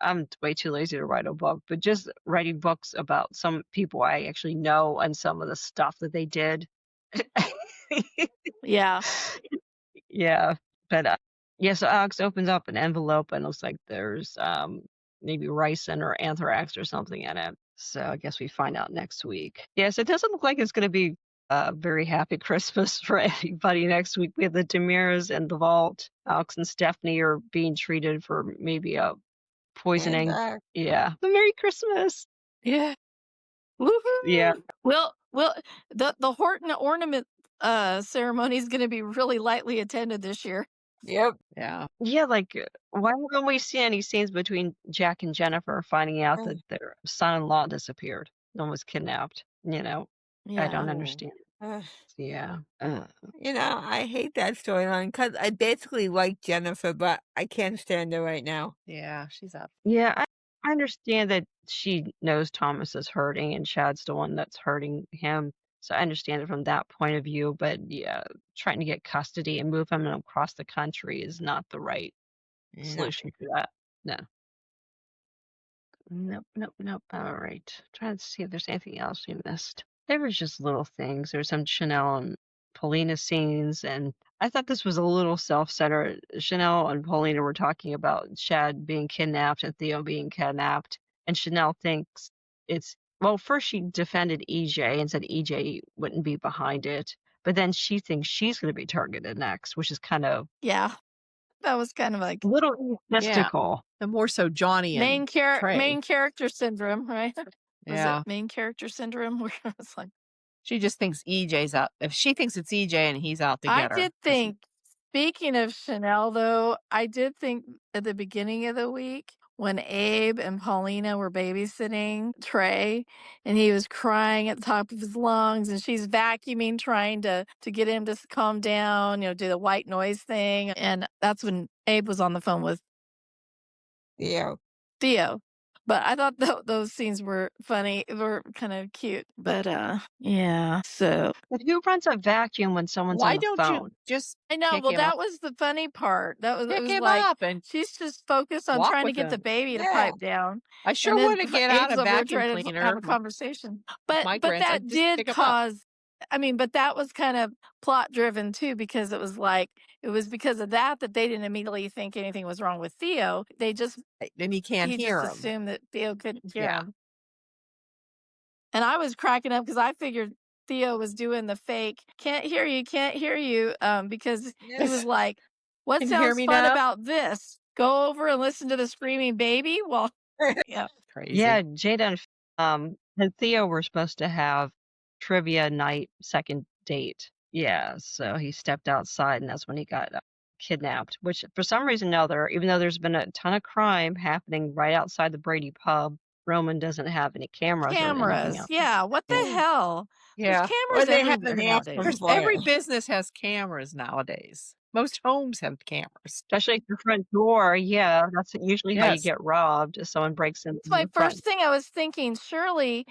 I'm way too lazy to write a book, but just writing books about some people I actually know and some of the stuff that they did. Yeah. Yeah, but yeah, so Alex opens up an envelope and looks like there's maybe ricin or anthrax or something in it. So I guess we find out next week. Yes, it doesn't look like it's going to be a very happy Christmas for everybody next week. We have the Demirs and the Vault. Alex and Stephanie are being treated for maybe a poisoning. And, Yeah. But Merry Christmas. Yeah. Woohoo! Yeah. Well, the Horton ornament ceremony is going to be really lightly attended this year. yep. Yeah. Yeah, like why haven't we seen any scenes between Jack and Jennifer finding out that their son-in-law disappeared and was kidnapped? I Yeah. don't understand. Yeah. I hate that storyline because I basically like Jennifer, but I can't stand her right now. Yeah, she's up. Yeah, I understand that she knows Thomas is hurting and Chad's the one that's hurting him. So I understand it from that point of view, but yeah, trying to get custody and move him across the country is not the right No. solution for that. No. Nope. All right. Trying to see if there's anything else we missed. There was just little things. There's some Chanel and Paulina scenes, and I thought this was a little self-centered. Chanel and Paulina were talking about Chad being kidnapped and Theo being kidnapped, and Chanel thinks well, first she defended EJ and said EJ wouldn't be behind it, but then she thinks she's going to be targeted next, which is kind of Yeah. That was kind of like a little mystical. And more so Johnny and main Trey. character syndrome, right? Yeah. Was it main character syndrome? Where it's like, She just thinks EJ's out. If she thinks it's EJ and he's out to I get her. did think, speaking of Chanel, though, I did think at the beginning of the week when Abe and Paulina were babysitting Trey and he was crying at the top of his lungs and she's vacuuming, trying to get him to calm down, do the white noise thing. And that's when Abe was on the phone with Theo. But I thought those scenes were funny. They were kind of cute. But yeah. So But who runs a vacuum when someone's Why on the don't phone? you just I know. pick Well, him that up? was the funny part. It Pick was him like up and she's just focused on walk trying to with get the him. baby to Yeah. pipe down. I sure And then would have get out Abe's a over there vacuum trying to cleaner. have a conversation. But my that grandson, just did pick 'em up. cause. I mean, but that was kind of plot driven too, because it was because of that they didn't immediately think anything was wrong with Theo. They just And he can't he hear just him. assumed that Theo couldn't hear Yeah. him. And I was cracking up because I figured Theo was doing the fake can't hear you, because he was like, what Can you hear sounds me fun now? about this? Go over and listen to the screaming baby? Well, yeah. Crazy. Yeah, Jada and Theo were supposed to have trivia night second date. Yeah, so he stepped outside and that's when he got kidnapped, which for some reason or another, even though there's been a ton of crime happening right outside the Brady pub, Roman doesn't have any cameras or anything Cameras. else. Yeah. What the hell? There's Yeah. cameras Or they haven't everywhere asked nowadays. them There's for every it. business has cameras nowadays. Most homes have cameras. Especially at your front door. Yeah, that's usually how you Yes. get robbed if someone breaks in It's my the front. first thing I was thinking, surely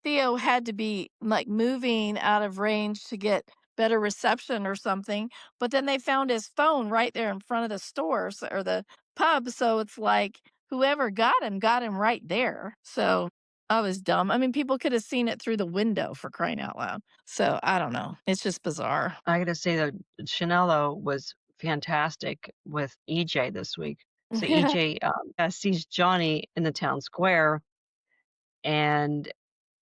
Theo had to be like moving out of range to get better reception or something. But then they found his phone right there in front of the stores or the pub. So it's like whoever got him right there. So I was dumb. I mean, people could have seen it through the window for crying out loud. So I don't know. It's just bizarre. I gotta say that Chanello was fantastic with EJ this week. So Yeah. EJ sees Johnny in the town square, and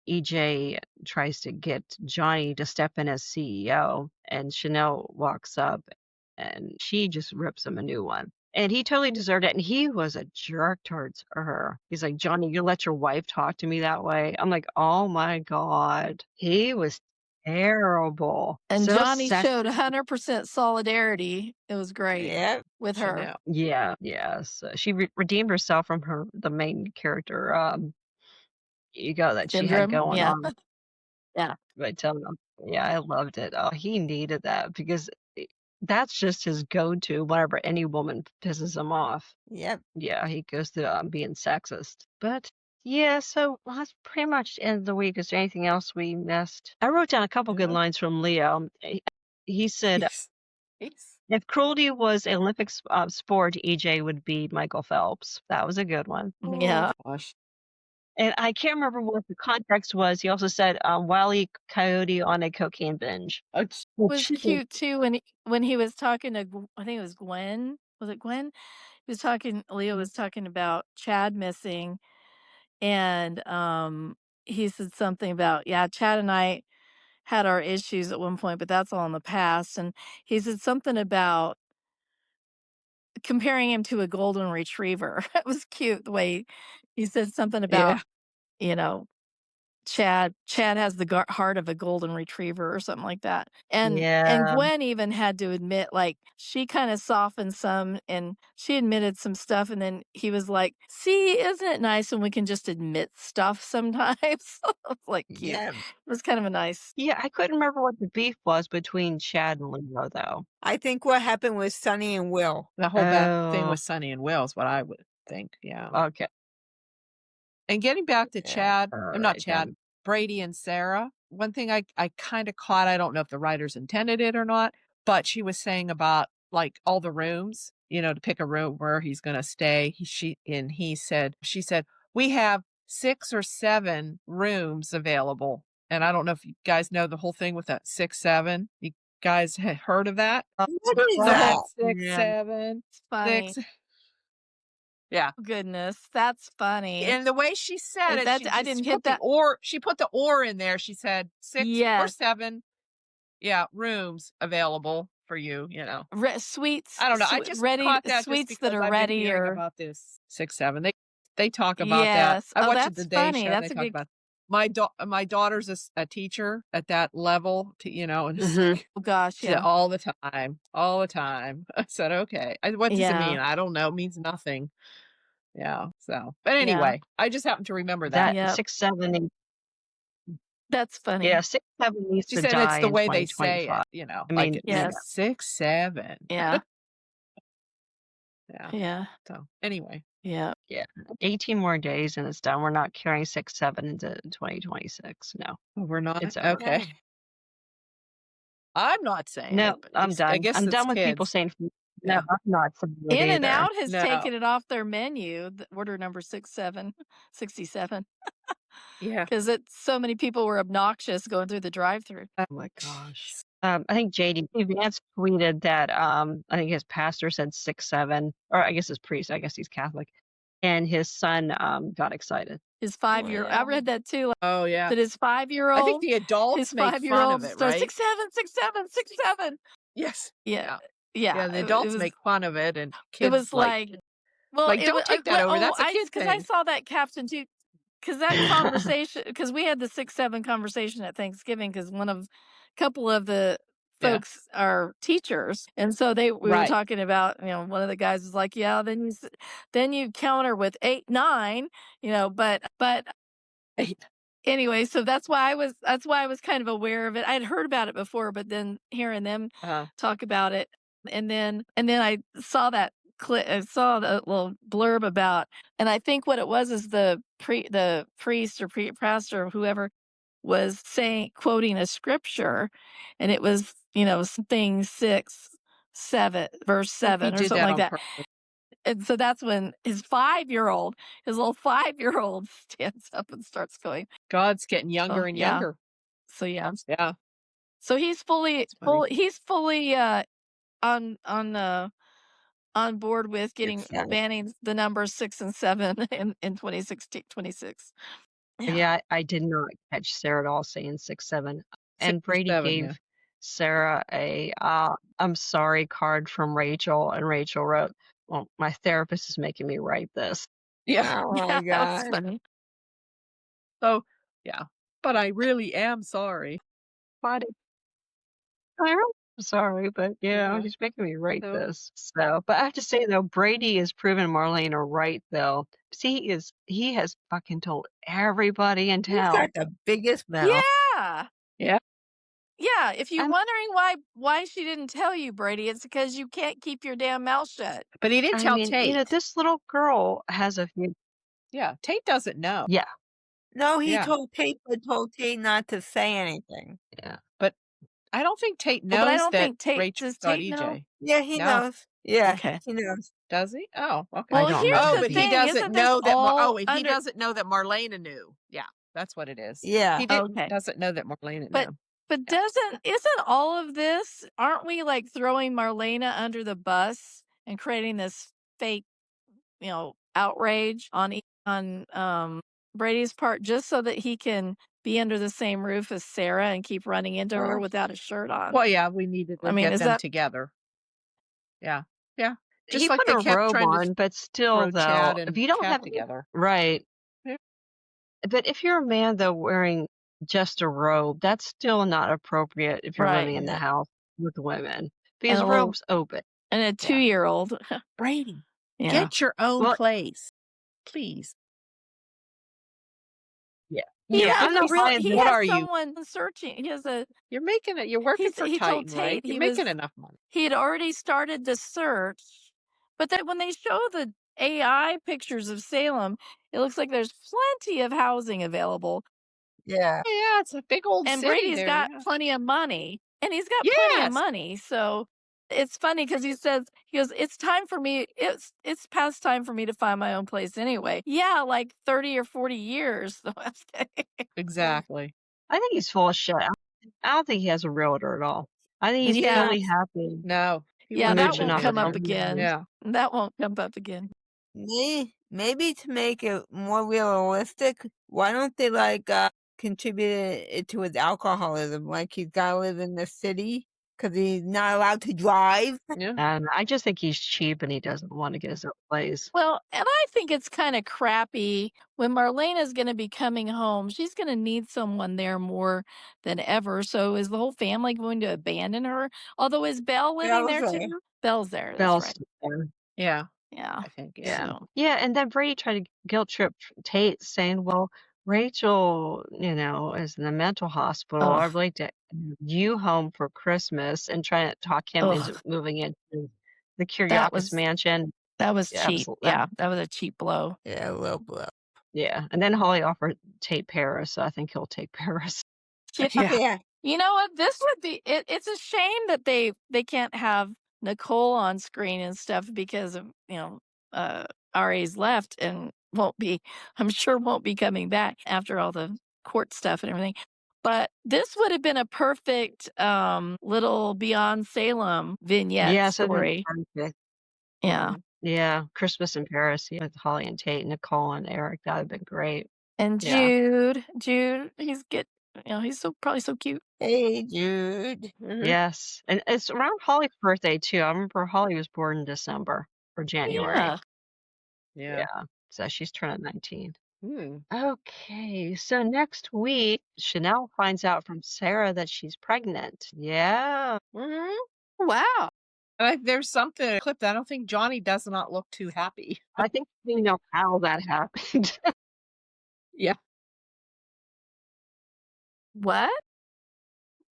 EJ tries to get Johnny to step in as CEO, and Chanel walks up and she just rips him a new one. And he totally deserved it. And he was a jerk towards her. He's like, Johnny, you let your wife talk to me that way. I'm like, oh my God. He was terrible. And So Johnny sassy. showed 100% solidarity. It was great Yep. with her. Chanel. Yeah, yes. She redeemed herself from the main character ego that she had Syndrome. going Yeah. on. Yeah. By telling him, yeah, I loved it. Oh, he needed that because that's just his go-to whenever any woman pisses him off. Yep. Yeah, he goes to being sexist. But yeah, so that's pretty much the end of the week. Is there anything else we missed? I wrote down a couple good No. lines from Leo. He said, Yes. if cruelty was an Olympic sport, EJ would be Michael Phelps. That was a good one. Yeah. Oh, gosh. And I can't remember what the context was. He also said, Wile E. Coyote on a cocaine binge. It was cute too when he was talking to I think it was Gwen. Was it Gwen? Leo was talking about Chad missing, and he said something about, yeah, Chad and I had our issues at one point, but that's all in the past. And he said something about comparing him to a golden retriever. It was cute the way he said something about, you know, Chad has the heart of a golden retriever or something like that. And Yeah. Gwen even had to admit, like, she kind of softened some and she admitted some stuff. And then he was like, see, isn't it nice when we can just admit stuff sometimes? It's like cute. Yeah. It was kind of a nice. Yeah, I couldn't remember what the beef was between Chad and Leo, though. I think what happened was Sonny and Will. The whole bad thing Oh. with Sonny and Will is what I would think. Yeah. Okay. And getting back to Yeah. Chad, All I'm not right, Chad, then. Brady and Sarah. One thing I kind of caught, I don't know if the writers intended it or not, but she was saying about like all the rooms, to pick a room where he's going to stay. She said, we have 6 or 7 rooms available. And I don't know if you guys know the whole thing with that 6, 7. You guys had heard of that? What is The that? whole 6, Yeah. 7, It's funny. 6. Yeah. Goodness, that's funny. And the way she said it, I didn't hit that. She put the or in there. She said 6 or Yes. 7, rooms available for you. Sweets. I don't know. I just caught that sweets just that because are I've ready been hearing or about this 6, 7. They talk about that. yes. I Oh, watched that's the Day funny. Show. That's They a talk good. about my daughter's a teacher at that level. And it's Mhm. like, Oh gosh, she said yeah. all the time. I said, okay. What does it Yeah. mean? I don't know. It means nothing. Yeah. So, but Yeah. anyway, I just happen to remember that. That Yep. 6, 7, That's funny. yeah, 6, 7 needs She to said it's die the in way they say 2025. it, I like mean, it's Yes. 6, 7. Yeah. Yeah. Yeah. So anyway, Yeah. 18 more days and it's done. We're not carrying 6, 7 into 2026. No, we're not it's over. okay. No. I'm not saying No, it, but I'm I done. guess I'm it's done with people kids. saying, no, Yeah. I'm not saying it In and either. Out has No. taken it off their menu. Order number 67. Yeah. Because so many people were obnoxious going through the drive-through. Oh my gosh. I think JD Vance tweeted that I think his pastor said 6, 7, or I guess his priest. I guess he's Catholic, and his son got excited. His 5-year. I read that too. Oh yeah. That his 5-year-old. I think the adults his make 5-year-old fun of it, starts right? 6, 7, 6, 7, 6, 7. Yes. Yeah. Yeah. Yeah. The It adults was. make fun of it, and It kids was like. Well, it don't was. take that over. That's a kid Because I thing. saw that caption too. Because that conversation. Because we had the 6, 7 conversation at Thanksgiving. Because couple of the folks are teachers, and so we were Right. talking about, one of the guys was like, yeah, then you counter with 8, 9, but anyway, so that's why I was kind of aware of it. I'd heard about it before, but then hearing them talk about it, and then I saw that clip, I saw the little blurb about, and I think what it was is the priest or pastor or whoever was quoting a scripture, and it was something 6, 7, verse 7 or something like that. And so that's when his little 5-year-old stands up and starts going, God's getting younger and younger. So yeah. Yeah. So he's fully on board with banning the numbers 6 and 7 in 26. Yeah, I did not catch Sarah at all saying 6, 7. And Brady 7, gave Sarah a I'm sorry card from Rachel, and Rachel wrote, well, my therapist is making me write this. Yeah. Oh my That's God. funny. So, yeah. But I really am sorry. I'm sorry, but he's making me write this. So, but I have to say though, Brady has proven Marlena right though. See, he has fucking told everybody in He's town. got the biggest mouth. Yeah. Yeah. Yeah. If you're wondering why she didn't tell you, Brady, it's because you can't keep your damn mouth shut. But he didn't tell Tate. This little girl has a few. Yeah, Tate doesn't know. Yeah. No, he told Tate, but told Tate not to say anything. Yeah. But I don't think Tate knows but I don't that think Tate Rachel does got Tate EJ. know? Yeah, he knows. Yeah, Okay. he knows. Does he? Oh, okay. Well, I don't here's remember. the but thing. he doesn't Isn't know this that. all He doesn't know that Marlena knew. Yeah, that's what it is. Yeah. He doesn't know that Marlena knew. But isn't all of this, aren't we like throwing Marlena under the bus and creating this fake, outrage on Brady's part just so that he can be under the same roof as Sarah and keep running into her without a shirt on? Well, yeah, we needed to get them together. Yeah. Yeah. Just He like put they a kept robe trying on, to but still though, Chad and if you don't Chad have together. Right. Yeah. But if you're a man though wearing just a robe, that's still not appropriate if you're living in the house with women. Because robes open. And a 2-year-old. Brady, Yeah. get your own place, please. Yeah. I'm not buying He what has are you? someone searching. He has a. You're making it. You're working for He told Titan, right? Tate You're making enough money. He had already started the search, but then when they show the AI pictures of Salem, it looks like there's plenty of housing available. Yeah. Yeah, it's a big old And city Brady's there, got yeah. plenty of money. And he's got plenty of money. So it's funny because he goes, it's time for me. It's past time for me to find my own place anyway. Yeah, like 30 or 40 years. Exactly. I think he's full of shit. I don't think he has a realtor at all. I think he's totally happy. No. That won't come up him. again. Yeah. That won't come up again. Maybe to make it more realistic, why don't they contribute it to his alcoholism? Like he's got to live in the city because he's not allowed to drive. Yeah. And I just think he's cheap and he doesn't want to get his own place. Well, and I think it's kind of crappy when Marlena's going to be coming home. She's going to need someone there more than ever. So is the whole family going to abandon her? Although is Belle living there too? Belle's there. That's Belle's right. there. Yeah. Yeah. I think. Yeah. So. Yeah. And then Brady tried to guilt trip Tate saying, well, Rachel, is in the mental hospital. I'd like to have you home for Christmas and try to talk him into moving into the Kiriakis mansion. That was cheap. Absolutely. Yeah. That was a cheap blow. Yeah, a little blow. Yeah. And then Holly offered Tate Paris. So I think he'll take Paris. Yeah. You know what? This would be, it's a shame that they can't have Nicole on screen and stuff because of, Ari's left and I'm sure won't be coming back after all the court stuff and everything. But this would have been a perfect little Beyond Salem vignette story. Yeah. Yeah. Christmas in Paris with Holly and Tate, Nicole and Eric. That would have been great. And Jude, he's probably so cute. Hey, Jude. Mm-hmm. Yes. And it's around Holly's birthday too. I remember Holly was born in December or January. Yeah. So she's turning 19. Okay, so next week, Chanel finds out from Sarah that she's pregnant. Yeah. Wow. There's something a clip that I don't think Johnny does not look too happy. I think we know how that happened. Yeah. What?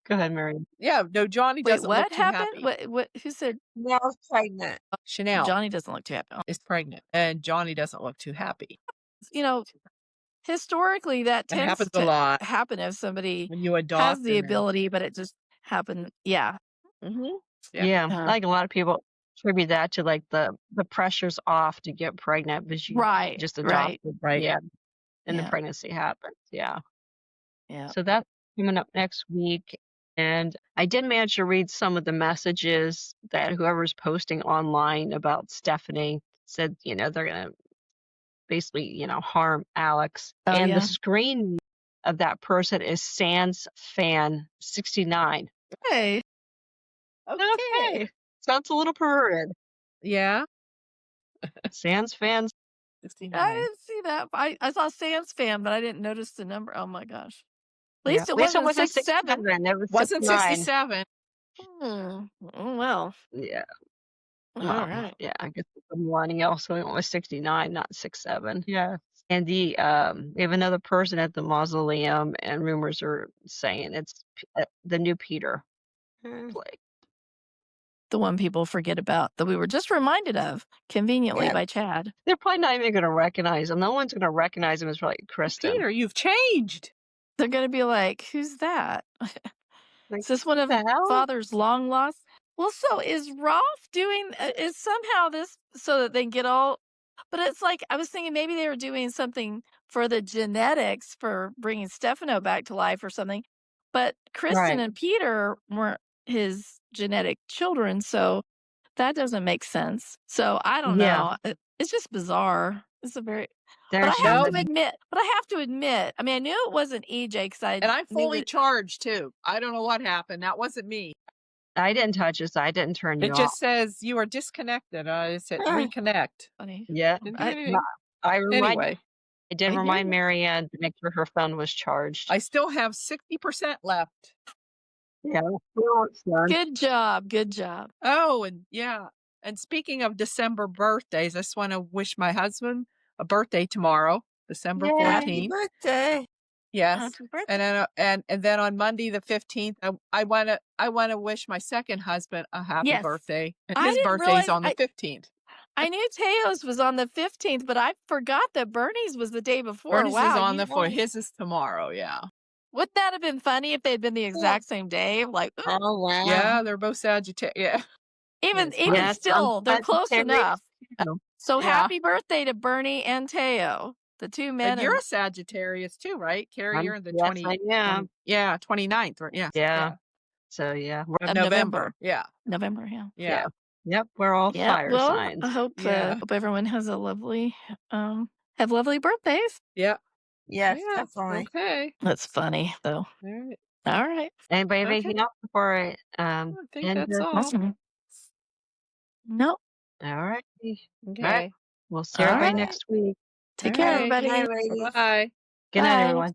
Go ahead, Mary. Yeah, no, Johnny Wait, doesn't look what too happened? happy. What? Who said Nell's pregnant. Chanel Johnny doesn't look too happy? is pregnant, and Johnny doesn't look too happy. You know, historically, that It tends happens a to lot happen if somebody when you has adopt the and then ability, but it just happened. Yeah. Yeah. Yeah, Uh, like a lot of people attribute that to like the pressure's off to get pregnant because you right. just Right. adopted. Right. Yeah, and the Yeah. pregnancy happens. Yeah. Yeah. So that's coming up next week. And I did manage to read some of the messages that whoever's posting online about Stephanie said, they're going to basically, harm Alex. Oh, And the yeah. screen of that person is Sans Fan 69. Hey. Okay. Sounds a little perverted. Yeah. Sans Fan I 69. didn't see that. I saw Sans Fan, but I didn't notice the number. Oh my gosh. At Yeah. least it At least it wasn't wasn't 67. 67. It was Wasn't 69. 67. Oh, well. Yeah. All Well, right. yeah, I guess it's a millennial, so it was 69, not 67. Yeah. And we have another person at the mausoleum, and rumors are saying it's the new Peter plague. The one people forget about that we were just reminded of conveniently Yeah. by Chad. They're probably not even going to recognize him. No one's going to recognize him as probably Kristen. Peter, you've changed. They're going to be like, who's that? Like, Is this one of the hell? Father's long lost? Well, so is Rolf doing, is somehow this so that they can get all, but it's like, I was thinking maybe they were doing something for the genetics for bringing Stefano back to life or something. But Kristen Right. and Peter weren't his genetic children. So that doesn't make sense. So I don't Yeah. know. It's just bizarre. It's a very, but There's I have No. to admit, I mean, I knew it wasn't EJ because I And I'm knew fully that, charged too. I don't know what happened. That wasn't me. I didn't touch it, so I didn't turn you It off. just says you are disconnected. I said reconnect. funny. Yeah. Didn't do I- anything. I did I remind did. Marianne to make sure her phone was charged. I still have 60% left. Yeah. Well, it's done. Good job. Good job. Oh, and yeah. And speaking of December birthdays, I just want to wish my husband a birthday tomorrow, December Yay. 14th. Happy birthday. Yes. Happy birthday. And then on Monday the 15th, I want to wish my second husband a happy Yes. birthday. And I his didn't birthday's realize- on the 15th. I knew Teo's was on the 15th, but I forgot that Bernie's was the day before. Bernie's wow. is on you the 4th. won. His is tomorrow, yeah. Wouldn't that have been funny if they'd been the exact same day? Like, Oh, wow. Yeah, they're both Sagittarius. Yeah. even That's funny. Yes, still, I'm they're close Sagittarius enough. too. So Yeah. happy birthday to Bernie and Teo, the two men. And you're a Sagittarius too, right? Carrie, you're in the Yes, 20, I am. 29th, right? Yeah. Yeah. So yeah, we're Of November. Yeah. November, yeah. Yeah. Yep, we're all Yeah. fire Well, signs. I hope Yeah. hope everyone has a lovely have lovely birthdays. Yeah. Yes, Yeah. definitely. Okay. That's funny though. All right. All right. Anybody have Okay. anything else before I I think end that's this? all. Awesome. Nope. All right. Okay. We'll see All everybody right. next week. Take All care, right. everybody. Hi, ladies. Bye. Good night, Bye. everyone.